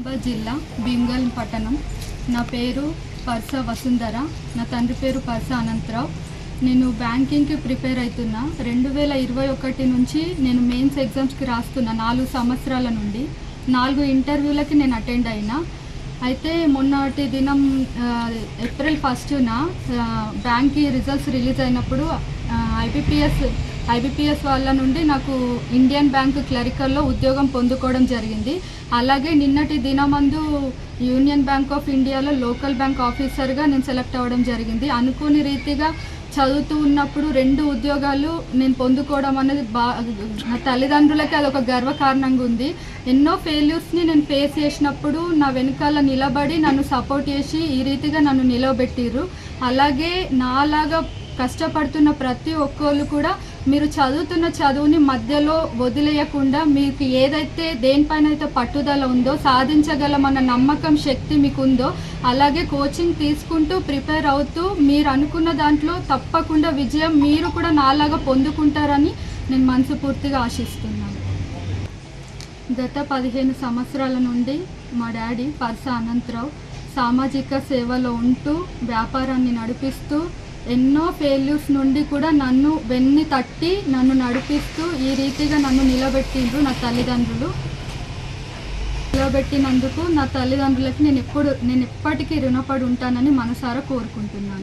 జిల్లా భీమ్గల్ పట్టణం. నా పేరు పర్స వసుంధర. నా తండ్రి పేరు పర్స అనంతరావు. నేను బ్యాంకింగ్కి ప్రిపేర్ అవుతున్నా. 2021 నుంచి నేను మెయిన్స్ ఎగ్జామ్స్కి రాస్తున్నా. 4 సంవత్సరాల నుండి 4 ఇంటర్వ్యూలకి నేను అటెండ్ అయినా. అయితే మొన్నటి దినం ఏప్రిల్ 1న బ్యాంక్కి రిజల్ట్స్ రిలీజ్ అయినప్పుడు ఐబిపిఎస్ వాళ్ళ నుండి నాకు ఇండియన్ బ్యాంక్ క్లరికల్లో ఉద్యోగం పొందుకోవడం జరిగింది. అలాగే నిన్నటి దినమందు యూనియన్ బ్యాంక్ ఆఫ్ ఇండియాలో లోకల్ బ్యాంక్ ఆఫీసర్గా నేను సెలెక్ట్ అవ్వడం జరిగింది. అనుకోని రీతిగా చదువుతూ ఉన్నప్పుడు 2 ఉద్యోగాలు నేను పొందుకోవడం అనేది నా తల్లిదండ్రులకి అదొక గర్వకారణంగా ఉంది. ఎన్నో ఫెయిల్యూర్స్ని నేను ఫేస్ చేసినప్పుడు నా వెనకాల నిలబడి నన్ను సపోర్ట్ చేసి ఈ రీతిగా నన్ను నిలవబెట్టిర్రు. అలాగే నాలాగా కష్టపడుతున్న ప్రతి ఒక్కళ్ళు కూడా మీరు చదువుతున్న చదువుని మధ్యలో వదిలేయకుండా మీకు ఏదైతే దేనిపైన అయితే పట్టుదల ఉందో సాధించగలమన్న నమ్మకం శక్తి మీకు ఉందో అలాగే కోచింగ్ తీసుకుంటూ ప్రిపేర్ అవుతూ మీరు అనుకున్న దాంట్లో తప్పకుండా విజయం మీరు కూడా నాలాగా పొందుకుంటారని నేను మనస్ఫూర్తిగా ఆశిస్తున్నాను. గత 15 సంవత్సరాల నుండి మా డాడీ పర్స అనంతరావు సామాజిక సేవలో ఉంటూ వ్యాపారాన్ని నడిపిస్తూ ఎన్నో ఫెయిల్యూర్స్ నుండి కూడా నన్ను వెన్ని తట్టి నన్ను నడిపిస్తూ ఈ రీతిగా నన్ను నిలబెట్టిండ్రు నా తల్లిదండ్రులు. నిలబెట్టినందుకు నా తల్లిదండ్రులకి నేను ఎప్పటికీ రుణపడి ఉంటానని మనసారా కోరుకుంటున్నాను.